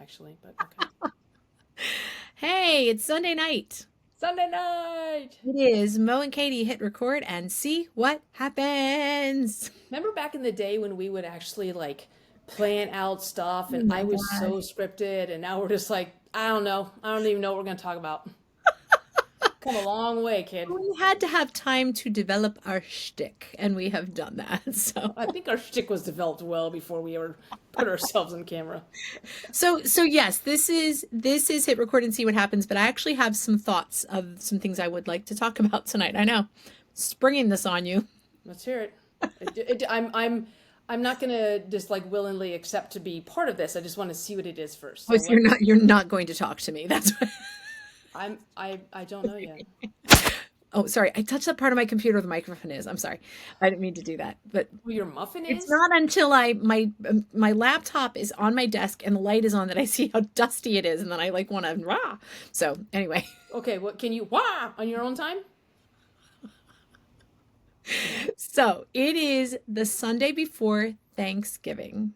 actually, but okay. Hey, it's Sunday night. Sunday night! It is. Mo and Katie hit record and see what happens. Remember back in the day when we would actually like plan out stuff Oh and my I was so gosh. scripted and now we're just like, I don't know. I don't even know what we're gonna talk about. Come a long way, kid. We had to have time to develop our shtick, and we have done that. So, I think our shtick was developed well before we ever put ourselves on camera. so yes, this is hit record and see what happens. But I actually have some thoughts of some things I would like to talk about tonight. I know, springing this on you. Let's hear it. I'm not gonna just like willingly accept to be part of this. I just want to see what it is first. Oh, So so you're not going to talk to me. That's what. I don't know yet. Oh, sorry. I touched that part of my computer where the microphone is. I'm sorry. I didn't mean to do that. But Who your muffin it's is? not until my laptop is on my desk and the light is on that I see how dusty it is, and then I like want to rah. So anyway, Okay, what can you wah on your own time? so it is the Sunday before Thanksgiving,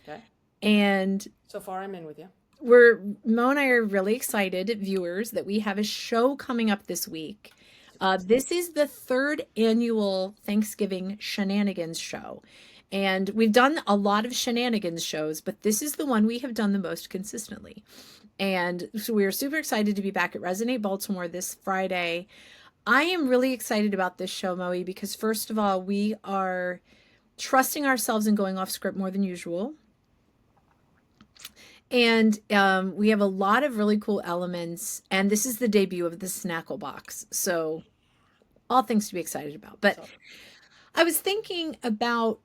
Okay. and So far I'm in with you. Mo and I are really excited, viewers, that we have a show coming up this week. This is the third annual Thanksgiving Shenanigans Show. And we've done a lot of shenanigans shows, but this is the one we have done the most consistently. And so we're super excited to be back at Resonate Baltimore this Friday. I am really excited about this show, Moe, because first of all, we are trusting ourselves and going off script more than usual. And we have a lot of really cool elements. And this is the debut of the Snackle Box. So all things to be excited about. But So I was thinking about,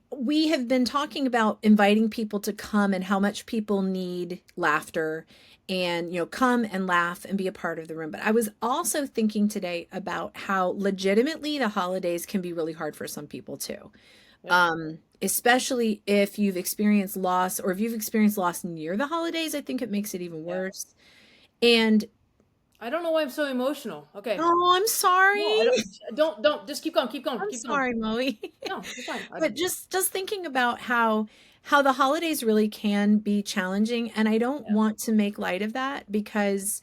we have been talking about inviting people to come and how much people need laughter and, come and laugh and be a part of the room. But I was also thinking today about how legitimately the holidays can be really hard for some people too. yep. Especially if you've experienced loss, or if you've experienced loss near the holidays, I think it makes it even Yeah. worse. And I don't know why I'm so emotional. Okay. oh, I'm No, I sorry. don't just keep going, keep going, I'm keep going. sorry, Moe. No, you're fine. But just thinking about how the holidays really can be challenging, and I don't Yeah. want to make light of that because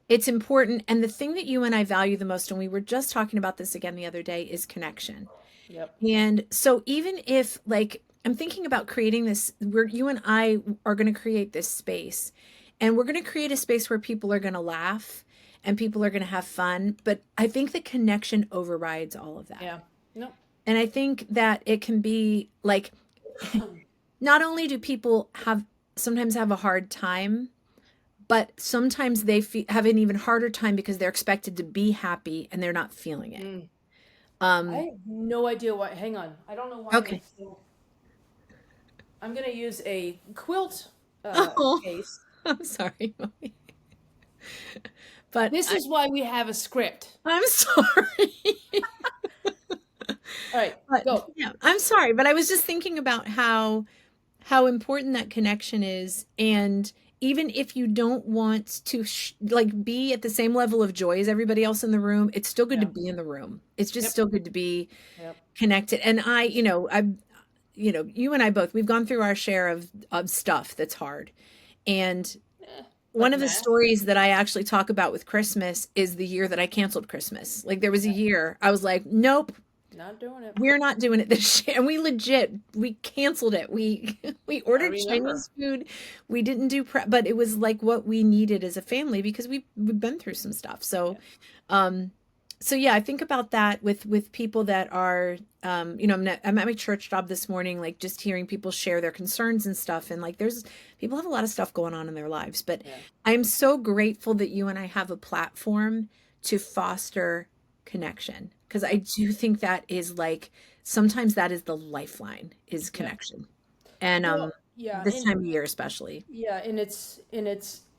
it's important. And the thing that you and I value the most, and we were just talking about this again the other day, is connection. Yep. And so even if like I'm thinking about creating this, where you and I are going to create this space, and we're going to create a space where people are going to laugh and people are going to have fun, but I think the connection overrides all of that. Yeah. No. And I think that it can be like, not only do people sometimes have a hard time, but sometimes they have an even harder time because they're expected to be happy and they're not feeling it. Mm. I Um, have no idea why. Hang on. I don't know why okay. it's still. I'm gonna use a quilt Oh, case. I'm sorry, Mommy. But This is why we have a script. I'm sorry. All right, But go. yeah, I'm sorry, but I was just thinking about how important that connection is, and even if you don't want to like be at the same level of joy as everybody else in the room, it's still good to Yeah. be in the room. It's just Yep. still good to be Yep. connected. And you and I both, we've gone through our share of stuff that's hard. And one Like of the math. stories that I actually talk about with Christmas is the year that I canceled Christmas. Like there was a year I was like, nope, Not doing it. we're not doing it this year. And we canceled it. We I ordered remember. Chinese food. We didn't do prep, but it was like what we needed as a family because we've been through some stuff. So, Yeah. um, so yeah, I think about that with people that are, I'm at my church job this morning, like just hearing people share their concerns and stuff. And like, people have a lot of stuff going on in their lives, but Yeah. I'm so grateful that you and I have a platform to foster connection. Because I do think that is like, sometimes that is the lifeline, is Yeah. connection. And Well, yeah, this and time of year especially. yeah, and it's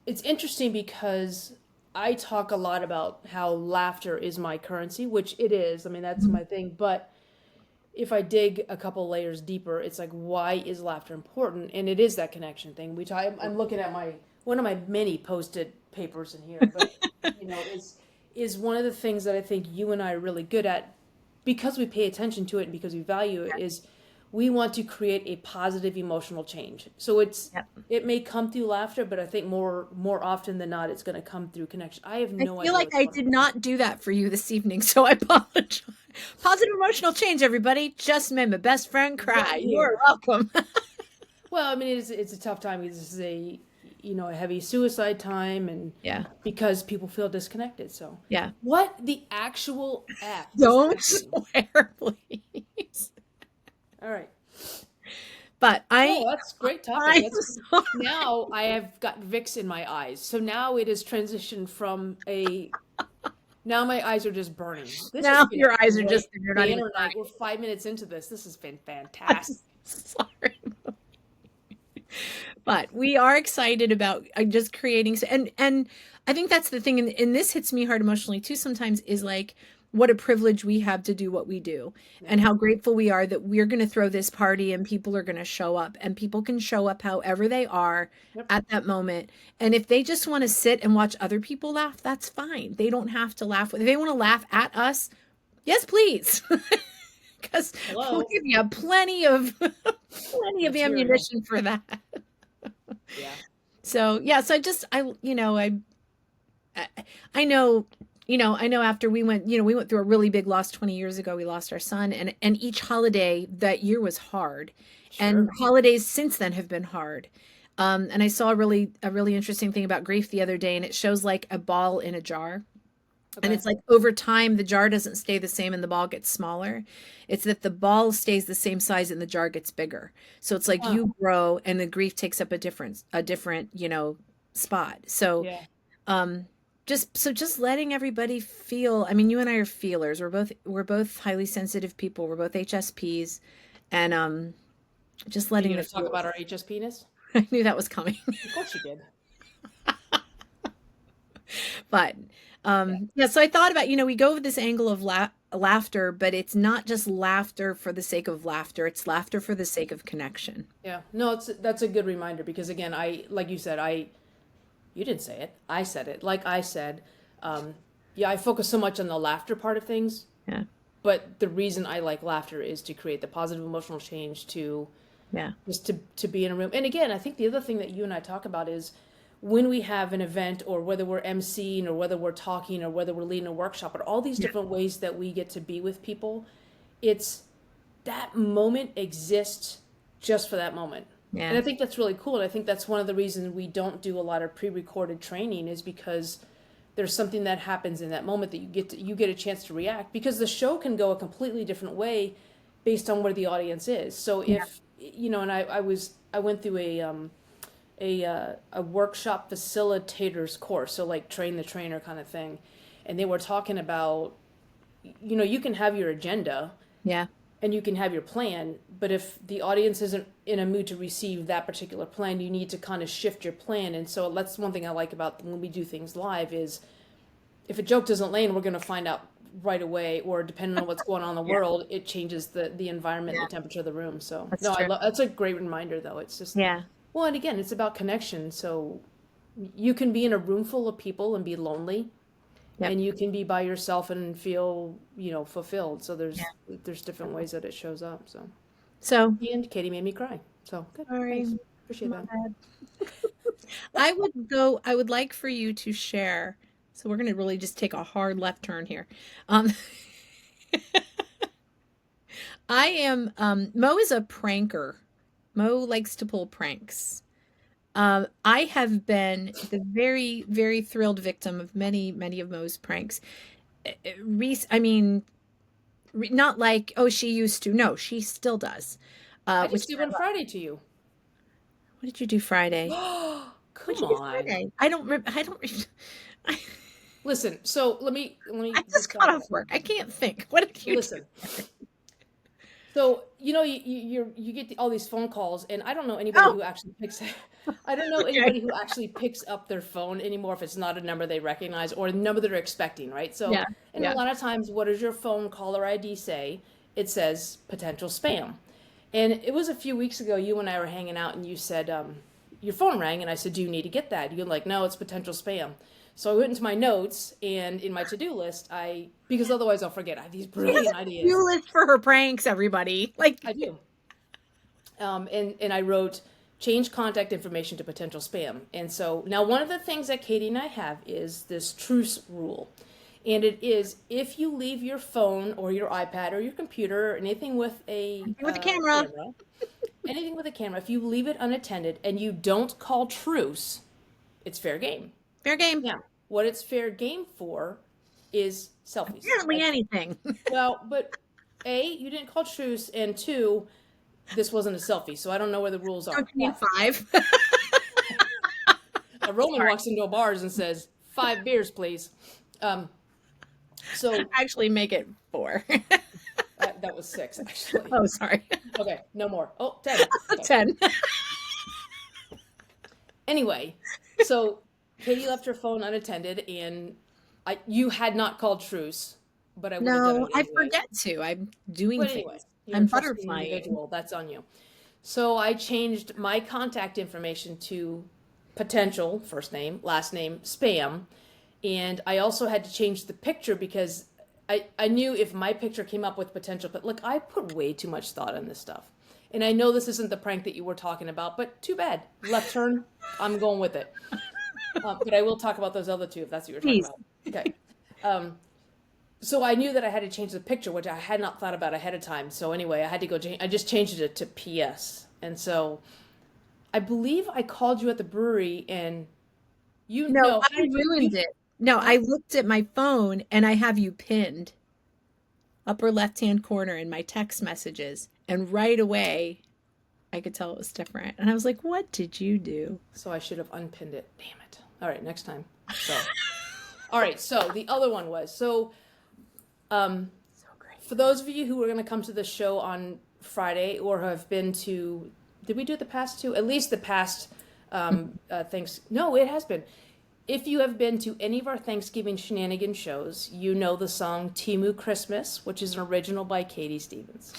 interesting because I talk a lot about how laughter is my currency, which it is. I mean, that's Mhm. my thing. But if I dig a couple layers deeper, it's like, why is laughter important? And it is that connection thing. I'm looking at my one of my many posted papers in here, but is one of the things that I think you and I are really good at because we pay attention to it and because we value it is we want to create a positive emotional change. So Yep. it may come through laughter, but I think more often than not, it's going to come through connection. I have I no feel idea like what's I going did on. not do that for you this evening, so I apologize. Positive emotional change, everybody. Just made my best friend cry. Right You're here. welcome. Well, I mean, it's a tough time because this is a heavy suicide time, and Yeah. because people feel disconnected. So, Yeah. what the actual F is Don't happening? swear, please. All right. But No, that's a great topic. I'm That's sorry. now I have got Vicks in my eyes. So now it has transitioned from a now my eyes are just burning. This has Now been your a eyes are just, great you're not day even and night. crying. We're 5 minutes into this. This has been I'm fantastic. sorry. But we are excited about just creating, and I think that's the thing, and this hits me hard emotionally too sometimes, is like what a privilege we have to do what we do, and Yeah. how grateful we are that we're going to throw this party and people are going to show up, and people can show up however they are Yep. at that moment. And if they just want to sit and watch other people laugh, that's fine. They don't have to laugh. If they want to laugh at us, yes, please. Because we'll Hello. give you plenty of plenty of Material. ammunition for that. Yeah. So yeah, so I know, I know after we went through a really big loss 20 years ago. We lost our son, and each holiday that year was hard, and Sure. holidays since then have been hard. And I saw a really interesting thing about grief the other day, and it shows like a ball in a jar. And Okay. it's like over time, the jar doesn't stay the same and the ball gets smaller. It's that the ball stays the same size and the jar gets bigger. So it's like Huh. you grow and the grief takes up a different, spot. So Yeah. um just letting everybody feel. I mean, you and I are feelers. We're both highly sensitive people. We're both HSPs, and just Are you letting going the to talk feels. about our HS penis? I knew that was coming. Of course you did. But Yeah. yeah, so I thought about, we go with this angle of laughter, but it's not just laughter for the sake of laughter. It's laughter for the sake of connection. Yeah. No, that's a good reminder because again, like you said, you didn't say it. I said it. Like I said, um, yeah, I focus so much on the laughter part of things, Yeah. but the reason I like laughter is to create the positive emotional change to Yeah. just to be in a room. And again, I think the other thing that you and I talk about is when we have an event or whether we're emceeing or whether we're talking or whether we're leading a workshop or all these Yeah. different ways that we get to be with people, it's that moment exists just for that moment. And Yeah. I think that's really cool. And I think that's one of the reasons we don't do a lot of pre-recorded training is because there's something that happens in that moment that you get a chance to react because the show can go a completely different way based on where the audience is. So Yeah. if and I went through a workshop facilitators course, so like train the trainer kind of thing, and they were talking about you can have your agenda Yeah. and you can have your plan, but if the audience isn't in a mood to receive that particular plan, you need to kind of shift your plan. And so that's one thing I like about when we do things live is if a joke doesn't land, we're going to find out right away, or depending on what's going on in the Yeah. world, it changes the environment, Yeah. the temperature of the room. So That's no, I true. love that's a great reminder though. It's just Yeah. well, and again, it's about connection. So you can be in a room full of people and be lonely, Yep. and you can be by yourself and feel fulfilled. So Yeah. there's different ways that it shows up. So So and Katie made me cry. So good, sorry. thanks, appreciate My that. bad. I would like for you to share. So we're going to really just take a hard left turn here. Um, Mo is a pranker. Mo likes to pull pranks. I have been the very, very thrilled victim of many, many of Mo's pranks. I mean, not like, oh, she used to. No, she still does. I Which just did one Friday to you. what did you do Friday? What did Come you do on. Friday? I don't. I, Listen, so let me I just just got off work. I can't think. What did you do? listen. So you get all these phone calls, and I don't know anybody Oh, who actually picks. I don't know okay. anybody who actually picks up their phone anymore if it's not a number they recognize or a number they're expecting, right? So, Yeah, and a yeah. lot of times, what does your phone caller ID say? It says potential spam. And it was a few weeks ago. You and I were hanging out, and you said your phone rang, and I said, "Do you need to get that?" You're like, "No, it's potential spam." So I went into my notes and in my to-do list, because otherwise I'll forget. I have these She has brilliant a ideas. to-do list for her pranks, everybody. Like, I do. and I wrote, change contact information to potential spam. And so now one of the things that Katie and I have is this truce rule. And it is, if you leave your phone or your iPad or your computer or anything with a camera. anything with a camera, if you leave it unattended and you don't call truce, it's fair game. Fair game. Now, what it's fair game for is selfies. Apparently anything. Well, but A, you didn't call truce, and 2, this wasn't a selfie, so I don't know where the rules are. Don't you need 5? A Roman walks into a bars and says, 5 beers, please. So actually make it 4. that was 6, actually. Oh, sorry. Okay, no more. Oh, 10. Okay. 10. Anyway, so Katie left her phone unattended, and you had not called truce, but I would have done it anyway. I forget to. I'm doing But things. anyway, I'm butterflying. Individual. That's on you. So I changed my contact information to potential, first name, last name, spam. And I also had to change the picture because I knew if my picture came up with potential, but look, I put way too much thought in this stuff. And I know this isn't the prank that you were talking about, but too bad. Left turn, I'm going with it. But I will talk about those other 2 if that's what you're talking about. Okay. So I knew that I had to change the picture, which I had not thought about ahead of time. So anyway, I had to go change. I just changed it to PS. And so I believe I called you at the brewery and No, I ruined it. No, I looked at my phone and I have you pinned upper left-hand corner in my text messages. And right away, I could tell it was different. And I was like, what did you do? So I should have unpinned it. Damn it. All right, next time. So, all right, so the other one was, so great. For those of you who are going to come to the show on Friday or have been to, did we do the past 2? At least the past things. No, it has been. If you have been to any of our Thanksgiving Shenanigans shows, you know the song Timu Christmas, which is an original by Katy Stevens.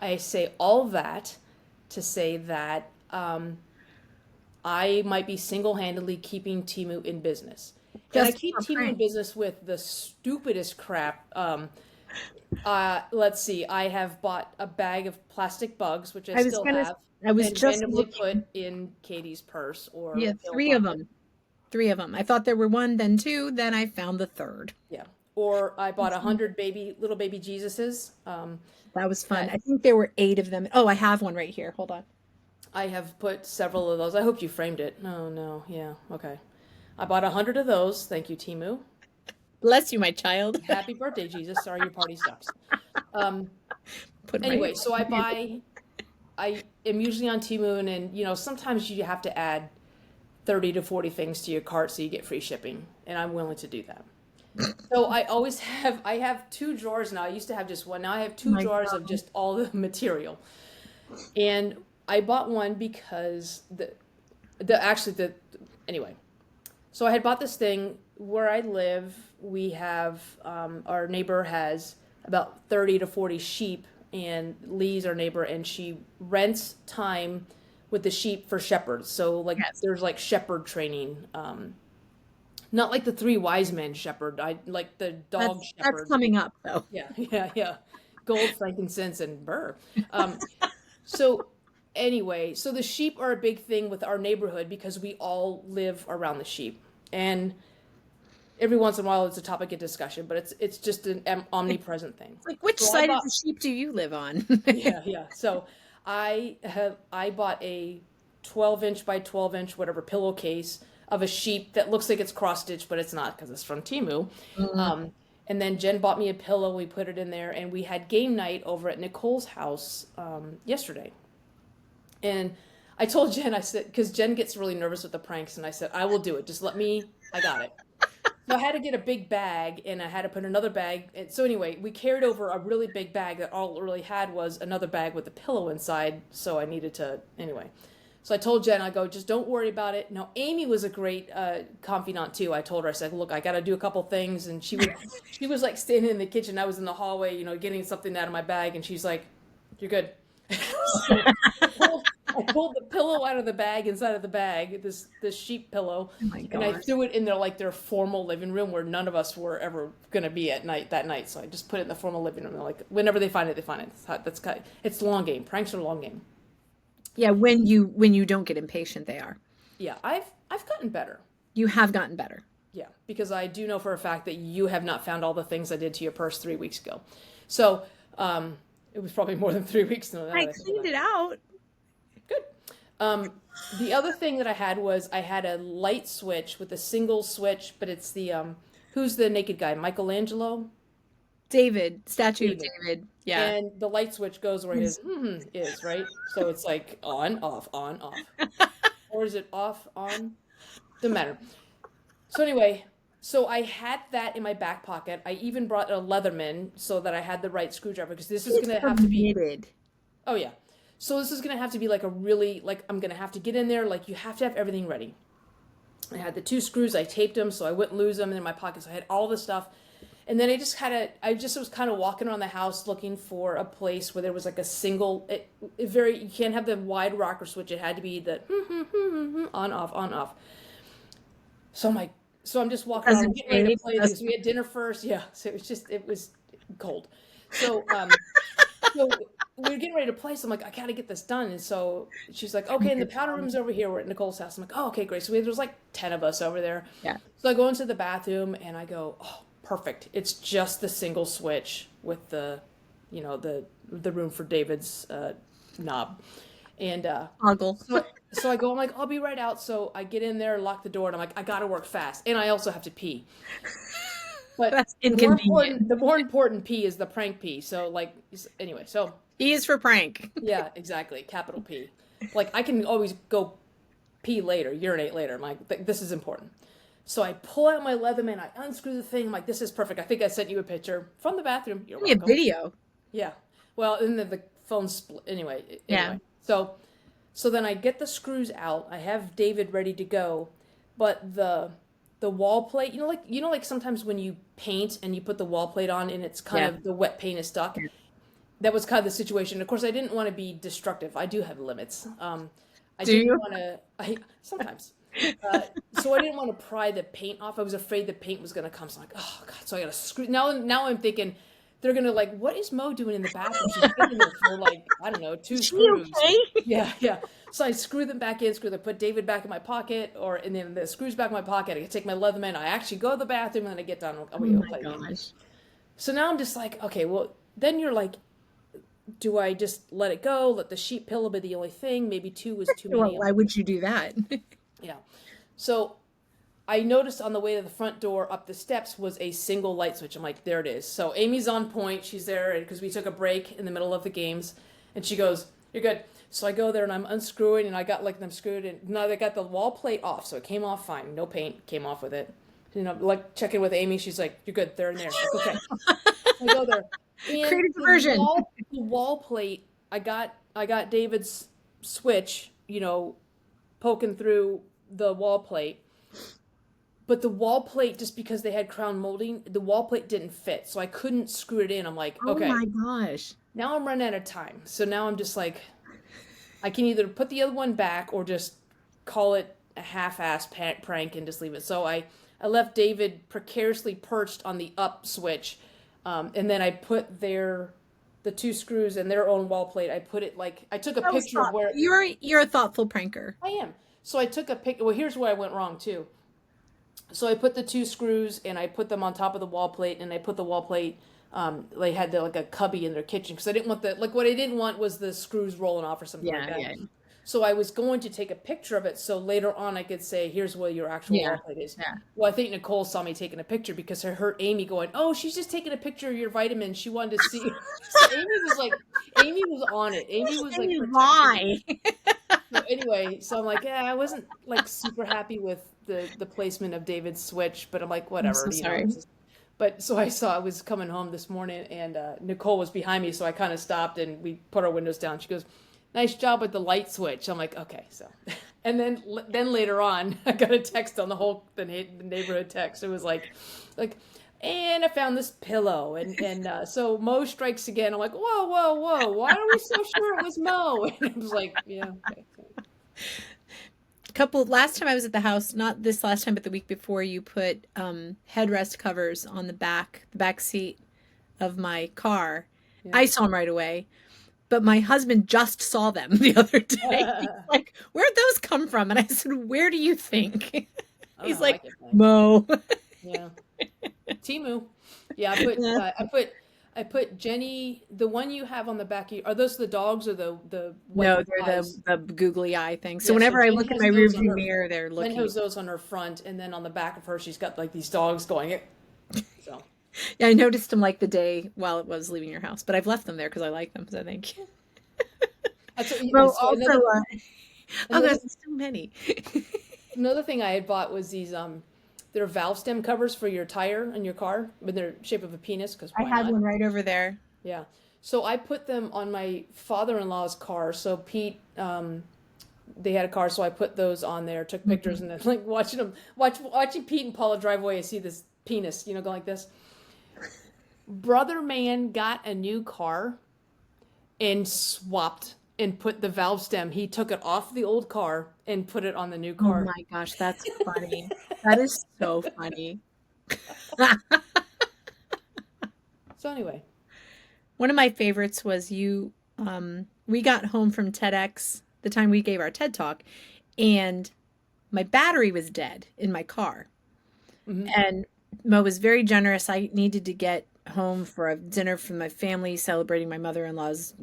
I say all that to say that I might be single-handedly keeping Timu in business. And I keep Timu in business with the stupidest crap. Let's see. I have bought a bag of plastic bugs, which I still have. I was just randomly put in Katie's purse or 3 of them. 3 of them. I thought there were 1, then 2, then I found the 3rd. Yeah. Or I bought 100 little baby Jesuses. That was fun. I think there were 8 of them. Oh, I have one right here. Hold on. I have put several of those. I hope you framed it. No. Yeah. Okay. I bought 100 of those. Thank you, Timu. Bless you, my child. Happy birthday, Jesus. Sorry your party sucks. Anyway, so I am usually on Timu, and sometimes you have to add 30 to 40 things to your cart so you get free shipping, and I'm willing to do that. So I have 2 drawers now. I used to have just one. Now I have 2 drawers of just all the material. And I bought one because anyway. So I had bought this thing where I live. We have, our neighbor has about 30 to 40 sheep, and Lee's our neighbor, and she rents time with the sheep for shepherds. So there's like shepherd training, not like the 3 wise men shepherd. I like the dog shepherd. That's coming up though. Yeah. Gold, frankincense, and myrrh. So anyway, so the sheep are a big thing with our neighborhood because we all live around the sheep, and every once in a while it's a topic of discussion, but it's just an omnipresent thing. Like, which side of the sheep do you live on? Yeah. So I bought a 12-inch by 12-inch whatever pillowcase of a sheep that looks like it's cross-stitched, but it's not because it's from Timu. Mm-hmm. And then Jen bought me a pillow. We put it in there, and we had game night over at Nicole's house yesterday. And I told Jen, I said, because Jen gets really nervous with the pranks, and I said, I will do it. Just I got it. So I had to get a big bag, and I had to put another bag. And so anyway, we carried over a really big bag that all it really had was another bag with a pillow inside. So I needed to, anyway. So I told Jen, I go, just don't worry about it. Now, Amy was a great confidant too. I told her, I said, look, I got to do a couple things. And she was like standing in the kitchen. I was in the hallway, getting something out of my bag. And she's like, you're good. So I pulled the pillow out of the bag, inside of the bag, this sheep pillow. Oh my and I threw it in their formal living room where none of us were ever going to be that night. So I just put it in the formal living room. Like, whenever they find it, they find it. It's long game. Pranks are long game. Yeah, when you don't get impatient, they are. Yeah, I've gotten better. You have gotten better. Yeah, because I do know for a fact that you have not found all the things I did to your purse 3 weeks ago. So, it was probably more than 3 weeks now that I I think cleaned about it it. out. Good. The other thing that I had was I had a light switch with a single switch, but it's the who's the naked guy? Michelangelo? David, statue of David. David. Yeah. And the light switch goes where his His- is, right? So it's like on, off. Or is it off, on? Doesn't matter. So anyway, so I had that in my back pocket. I even brought a Leatherman so that I had the right screwdriver because this is It's gonna have to be. permitted. Oh yeah. So this is gonna have to be like a really like I'm gonna have to get in there. Like you have to have everything ready. I had the two screws. I taped them so I wouldn't lose them in my pockets. I had all the stuff. And then I just was kind of walking around the house looking for a place where there was like a single, you can't have the wide rocker switch. It had to be the on, off, on, off. So I'm like, so I'm just walking around, Doesn't getting ready to shade, play because doesn't. we had dinner first. Yeah. So it was cold. So, so we were getting ready to play. So I'm like, I gotta get this done. And so she's like, okay, and the powder room's over here. We're at Nicole's house. I'm like, oh, okay, great. So there was like 10 of us over there. Yeah. So I go into the bathroom and I go, oh, perfect. It's just the single switch with the room for David's knob. And Toggle. so I go, I'm like, I'll be right out. So I get in there, lock the door, and I'm like, I gotta work fast. And I also have to pee. But That's inconvenient. the more important pee is the prank pee. So like anyway, so E is for prank. yeah, exactly. Capital P. Like I can always go pee later, urinate later. I'm like, this is important. So I pull out my Leatherman, I unscrew the thing. I'm like, this is perfect. I think I sent you a picture from the bathroom. You're Give me a welcome. video. Yeah. Well, and then the phone split. Anyway. Yeah. So then I get the screws out. I have David ready to go, but the wall plate, like sometimes when you paint and you put the wall plate on and it's kind Yeah. of the wet paint is stuck. That was kind of the situation. Of course, I didn't want to be destructive. I do have limits. I Do didn't you? want to. I sometimes. So I didn't want to pry the paint off. I was afraid the paint was going to come. So I'm like, oh god. So I got to screw. Now I'm thinking they're gonna like, what is Mo doing in the bathroom? She's been in there for like I don't know, two Is she screws. okay? Yeah, yeah. So I screw them back in, put David back in my pocket, and then the screws back in my pocket. I take my Leatherman. I actually go to the bathroom, and then I get done. Oh We go my play the game. gosh. So now I'm just like, okay, well, then you're like, do I just let it go? Let the sheet pillow be the only thing? Maybe two was too Well, many. why would you do that? Yeah. So I noticed on the way to the front door up the steps was a single light switch. I'm like, there it is. So Amy's on point. She's there because we took a break in the middle of the games. And she goes, you're good. So I go there and I'm unscrewing and I got like them screwed. And now they got the wall plate off. So it came off fine. No paint came off with it. Like checking with Amy. She's like, you're good. They're in there. Like, okay. So I go there. And Creative diversion. The wall plate, I got David's switch, poking through the wall plate. But the wall plate, just because they had crown molding, the wall plate didn't fit. So I couldn't screw it in. I'm like, Oh okay, my gosh. now I'm running out of time. So now I'm just like, I can either put the other one back or just call it a half-ass prank and just leave it. So I left David precariously perched on the up switch. And then I put the two screws and their own wall plate. I put it like, I took a That was picture of where you're a thoughtful pranker. I am. So I took a pic. Well, here's where I went wrong too. So I put the two screws and I put them on top of the wall plate, and I put the wall plate. They had like a cubby in their kitchen because I didn't want what I didn't want was the screws rolling off or something like that. Yeah. So I was going to take a picture of it so later on I could say, here's where your actual Yeah. wall plate is. Yeah. Well, I think Nicole saw me taking a picture because I heard Amy going, oh, she's just taking a picture of your vitamins. She wanted to see. So Amy was on it. Amy was like, Why? so anyway, so I'm like, yeah, I wasn't like super happy with the placement of David's switch, but I'm like, whatever. I'm so sorry. But so I was coming home this morning and Nicole was behind me, so I kind of stopped and we put our windows down. She goes, nice job with the light switch. I'm like, okay, so. And then later on, I got a text on the neighborhood text. It was like, and I found this pillow, and so Mo strikes again. I'm like, whoa, why are we so sure it was Mo? And I was like, yeah, okay. Last time I was at the house, not this last time, but the week before, you put headrest covers on the back seat of my car. Yeah. I saw them right away. but my husband just saw them the other day. He's like, where'd those come from? And I said, where do you think? I don't He's know. I like, get thanks. Mo. Yeah. Timu. Yeah, Yeah. I put Jenny, the one you have on the back of are those the dogs or the white No, they're eyes? the googly eye thing. So Yeah, so whenever I Jen look in has my those on rearview her mirror, they're Jen looking. has those on her front, and then on the back of her she's got like these dogs going. So Yeah, I noticed them like the day while it was leaving your house, but I've left them there because I like them. So thank you. that's Well, so also, oh, another there's so many. another thing I had bought was these they're valve stem covers for your tire in your car, but they're shape of a penis because I why had not? one right over there. Yeah. So I put them on my father-in-law's car. So Pete, they had a car, so I put those on there, took pictures, Mhm. and then like watching Pete and Paula drive away. I see this penis, going like this. Brother man got a new car and swapped and put the valve stem. He took it off the old car and put it on the new Oh car. my gosh, that's funny. That is so funny. So anyway, One of my favorites was we got home from TEDx the time we gave our TED talk, and my battery was dead in my car. hmm And Mo was very generous. I needed to get home for a dinner from my family celebrating my mother-in-law's,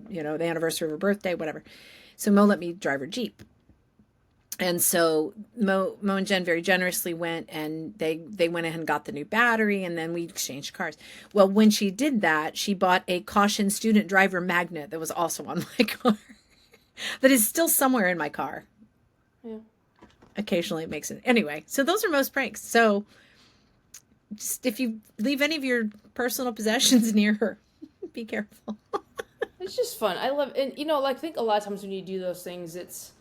the anniversary of her birthday, whatever. So Mo let me drive her Jeep. And so Mo and Jen very generously went and they went ahead and got the new battery and then we exchanged cars. Well, when she did that, she bought a caution student driver magnet that was also on my car that is still somewhere in my car. yeah. Occasionally it makes it. Anyway, so those are most pranks. So just if you leave any of your personal possessions near her, be careful. It's just fun. I love, and like I think a lot of times when you do those things, it's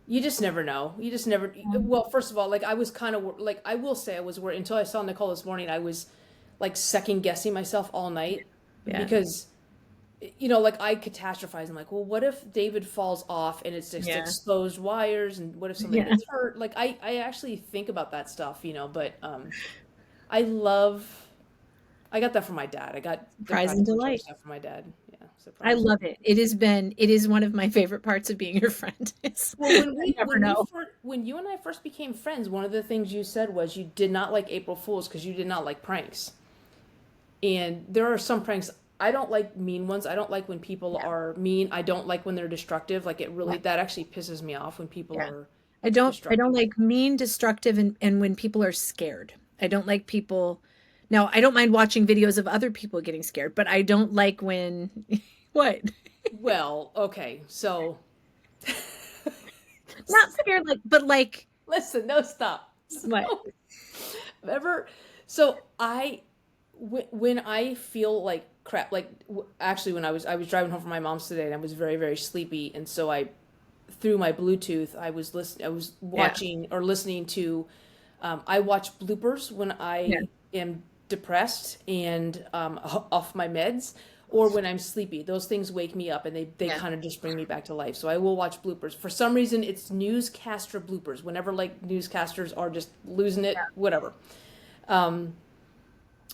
you just never know. You just never. Well, first of all, like I was kind of like I will say I was worried until I saw Nicole this morning. I was like second guessing myself all night Yeah. because like I catastrophize. I'm like, well, what if David falls off and it's just Yeah. exposed wires, and what if somebody Yeah. gets hurt? Like I actually think about that stuff, but I love. I got that from my dad. I got the Surprise and practical joke delight. stuff from my dad. Yeah, I surprise. love it. It is one of my favorite parts of being your friend. Well, I never know. when you and I first became friends, one of the things you said was you did not like April Fools because you did not like pranks. And there are some pranks I don't like mean ones. I don't like when people Yeah. are mean. I don't like when they're destructive. Like it Yeah. really that actually pisses me off when people Yeah. are I don't destructive. like mean, destructive, and when people are scared. I don't like people. Now, I don't mind watching videos of other people getting scared, but I don't like when what? Well, okay. So Not scared like, but like listen, no stop. what? So ever so when I feel like crap, like actually when I was driving home from my mom's today and I was very very sleepy, and so I through my Bluetooth I was Yeah. watching or listening to I watch bloopers when Yeah. I am depressed and off my meds or when I'm sleepy. Those things wake me up and they Yeah. kind of just bring me back to life. So I will watch bloopers. For some reason, it's newscaster bloopers. Whenever like newscasters are just losing it, whatever. Um,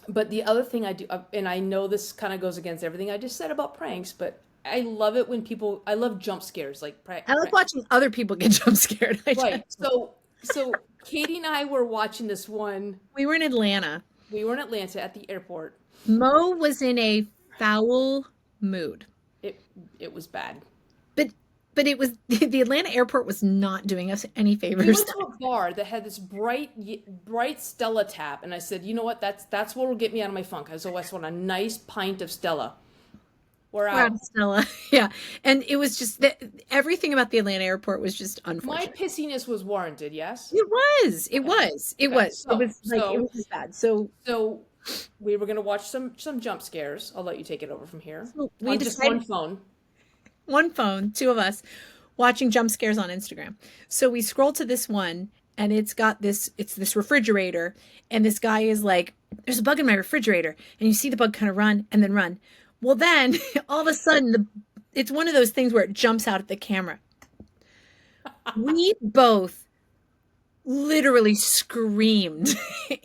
but the other thing I do, and I know this kind of goes against everything I just said about pranks, but I love it when I love jump scares, like I like watching other people get jump scared. right. So Katie and I were watching this one. We were in Atlanta. We were in Atlanta at the airport. Mo was in a foul mood. It it was bad. But but it was the Atlanta airport was not doing us any We favors. went to a bar that had this bright Stella tap, and I said, you know what? That's what will get me out of my funk. I just want a nice pint of Stella. We're We're out out. of Stella. Yeah. And it was just that everything about the Atlanta airport was just My unfortunate. pissiness was warranted. Yes. It was. It Okay. was. It Okay. was. It was like it was just bad. So So we were gonna watch some jump scares. I'll let you take it over from here we on just one decided phone. one phone, two of us, watching jump scares on Instagram. So we scroll to this one and it's this refrigerator and this guy is like, there's a bug in my refrigerator. And you see the bug kind of run and then run. Well, then all of a sudden it's one of those things where it jumps out at the camera. We both literally screamed.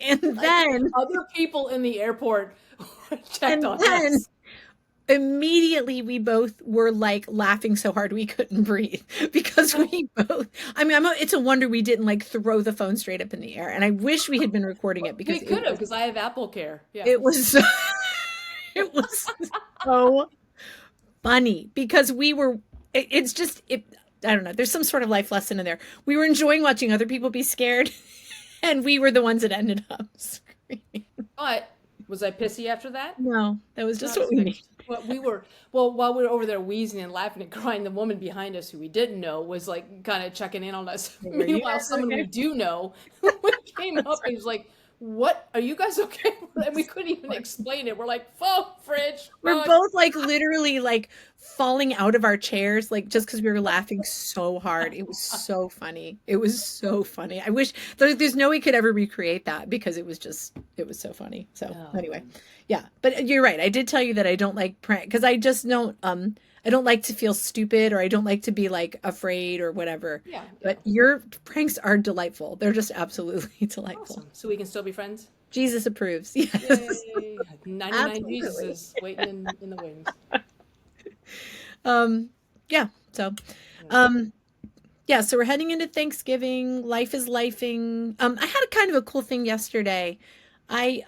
And Like then other people in the airport checked and on then us. immediately we both were like laughing so hard we couldn't breathe because we both, I mean, it's a wonder we didn't like throw the phone straight up in the air. And I wish we had been recording it We because could have, because I have Apple Care. Yeah. it was, it was so funny because it's just, I don't know. There's some sort of life lesson in there. We were enjoying watching other people be scared and we were the ones that ended up screaming. But was I pissy after that? No, that was just Not what a we second. needed. While we were over there wheezing and laughing and crying, the woman behind us who we didn't know was like kind of checking in on us. Were you Meanwhile, guys someone we okay? do know came up and was like, "What? Are you guys okay?" And we couldn't even explain it. We're like, "Phone, fridge, We're rug." both like literally like falling out of our chairs, like just because we were laughing so hard. It was so funny. It was so funny. I wish there's no way we could ever recreate that because it was so funny. So Oh, anyway, yeah. But you're right. I did tell you that I don't like prank because I don't like to feel stupid or I don't like to be like afraid or whatever. yeah, yeah. But your pranks are delightful. They're just absolutely delightful. Awesome. So we can still be friends? Jesus approves. Yes. Yay. 99 Absolutely. Jesuses waiting in the wings. Yeah. So, Yeah. yeah, so we're heading into Thanksgiving. Life is lifing. I had a kind of a cool thing yesterday. I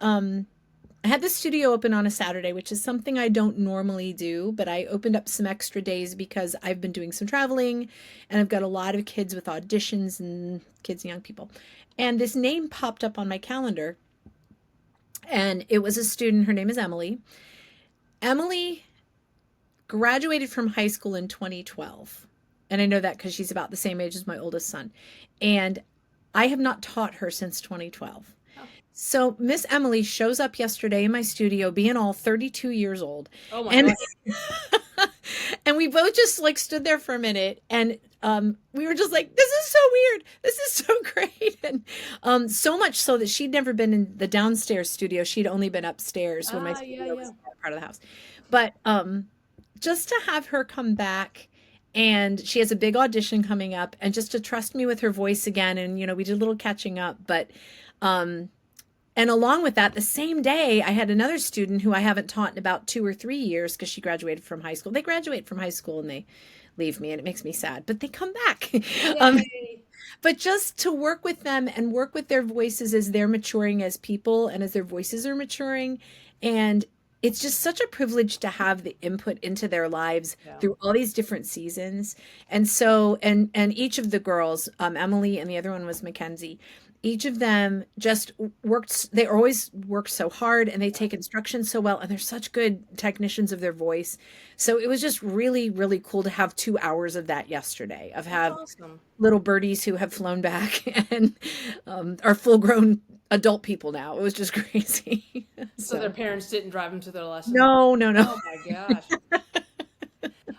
had the studio open on a Saturday, which is something I don't normally do, but I opened up some extra days because I've been doing some traveling and I've got a lot of kids with auditions and kids and young people. And this name popped up on my calendar and it was a student. Her name is Emily. Emily graduated from high school in 2012. And I know that because she's about the same age as my oldest son. And I have not taught her since 2012. Oh. So Miss Emily shows up yesterday in my studio, being all 32 years old. Oh my And gosh. and we both just like stood there for a minute and we were just like, this is so weird. This is so great. And so much so that she'd never been in the downstairs studio. She'd only been upstairs when my Yeah, studio was yeah. part of the house. But just to have her come back and she has a big audition coming up and just to trust me with her voice again. And, you know, we did a little catching up, but, and along with that, the same day, I had another student who I haven't taught in about 2 or 3 years because she graduated from high school. They graduate from high school and they leave me and it makes me sad, but they come back. Yay. But just to work with them and work with their voices as they're maturing as people and as their voices are maturing. And it's just such a privilege to have the input into their lives Yeah. through all these different seasons. And so, and each of the girls, Emily and the other one was Mackenzie, each of them just worked, they always work so hard and they take instructions so well and they're such good technicians of their voice. So it was just really, really cool to have 2 hours of that yesterday, of That's have awesome. little birdies who have flown back and are full grown adult people now. It was just crazy. So their parents didn't drive them to their lessons? No, no, no. Oh my gosh.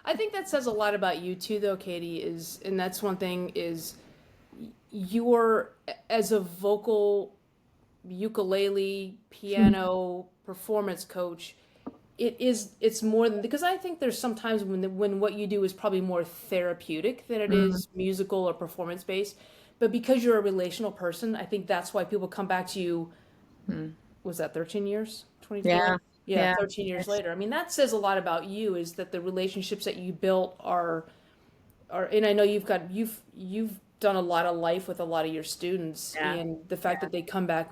I think that says a lot about you too, though, Katie, and that's one thing is you're, as a vocal ukulele, piano, performance coach, it's more than, because I think there's sometimes when what you do is probably more therapeutic than it is musical or performance based. But because you're a relational person, I think that's why people come back to you. Was that 13 years? 24? Yeah. Yeah, 13 years later. I mean, that says a lot about you, is that the relationships that you built are, and I know you've done a lot of life with a lot of your students, Yeah. and the fact that they come back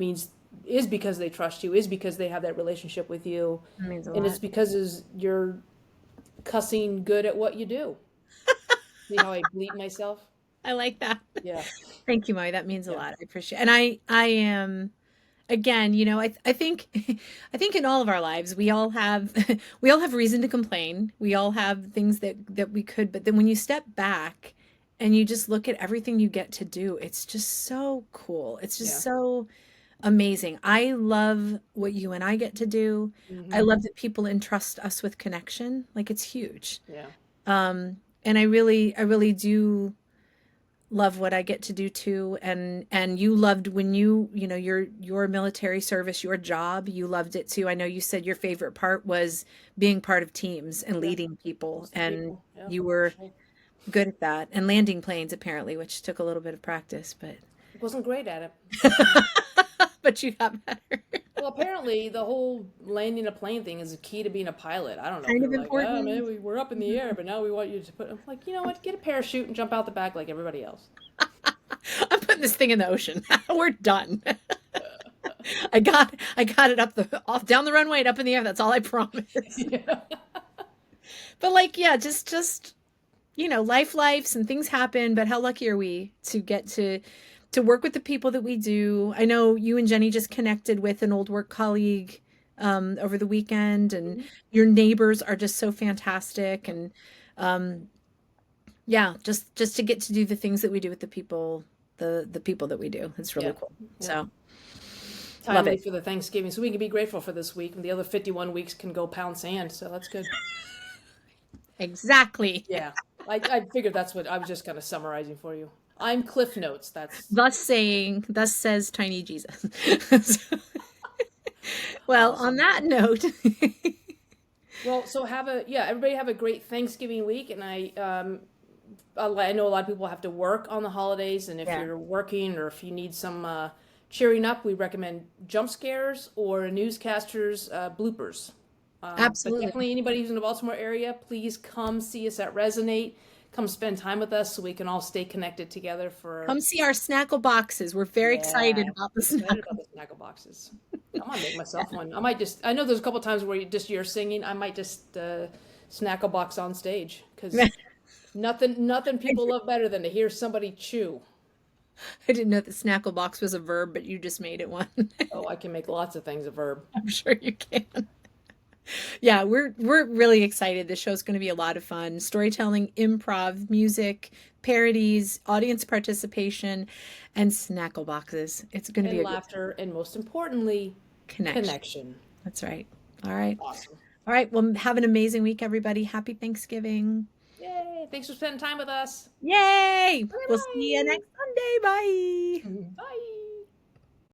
is because they trust you, is because they have that relationship with you, That means a and lot. it's because you're cussing good at what you do. See how I bleep myself? I like that. Yeah. Thank you, Molly. That means a Yeah. lot. I appreciate it. And I am, again, you know, I think I think in all of our lives we all have we all have reason to complain. We all have things that we could, but then when you step back and you just look at everything you get to do, it's just so cool. It's just Yeah. so amazing. I love what you and I get to do. I love that people entrust us with connection. Like it's huge. Yeah. And I really do love what I get to do too. And you loved when you know, your military service, your job, you loved it too. I know you said your favorite part was being part of teams and Yeah. leading people, Most and people. Yeah. you were good at that. And landing planes apparently, which took a little bit of practice, but Wasn't great at it. but you got better. Well, apparently the whole landing a plane thing is a key to being a pilot. I don't know. Kind of People are like, oh, important. man, we're up in the air, but now we want you to put. I'm like, you know what? Get a parachute and jump out the back like everybody else. I'm putting this thing in the ocean. We're done. I got it up the off down the runway and up in the air. That's all I promise. Yeah. But like, yeah, just lifes and things happen, but how lucky are we to get to work with the people that we do. I know you and Jenny just connected with an old work colleague over the weekend, and Mhm. your neighbors are just so fantastic. And um, yeah, just to get to do the things that we do with the people that we do. It's really Yeah. cool. Yeah. So love Timely it. for the Thanksgiving, so we can be grateful for this week, and the other 51 weeks can go pound sand. So that's good. Exactly. Yeah. I figured that's what I was just kind of summarizing for you. I'm Cliff Notes. That's Thus says Tiny Jesus. Well, on awesome. that note, Well, so everybody have a great Thanksgiving week, and I know a lot of people have to work on the holidays, and if yeah, you're working or if you need some cheering up, we recommend jump scares or newscasters bloopers. But absolutely. definitely anybody who's in the Baltimore area, please come see us at Resonate. Come spend time with us so we can all stay connected together for. Come see our Snackle boxes. We're very excited Yeah, about the excited about Snackle. the Snackle Boxes. I might make myself one. I know there's a couple times where you're singing. I might just Snackle Box on stage because nothing people love better than to hear somebody chew. I didn't know that Snackle box was a verb, but you just made it one. Oh, I can make lots of things a verb. I'm sure you can. Yeah, we're really excited. This show's going to be a lot of fun. Storytelling, improv, music, parodies, audience participation, and Snackle boxes. It's going to be And a good laughter, and most importantly, connection. connection. That's right. All right. Awesome. All right. Well, have an amazing week, everybody. Happy Thanksgiving. Yay! Thanks for spending time with us. Yay! We'll see you Bye next Sunday. Bye. bye. Bye.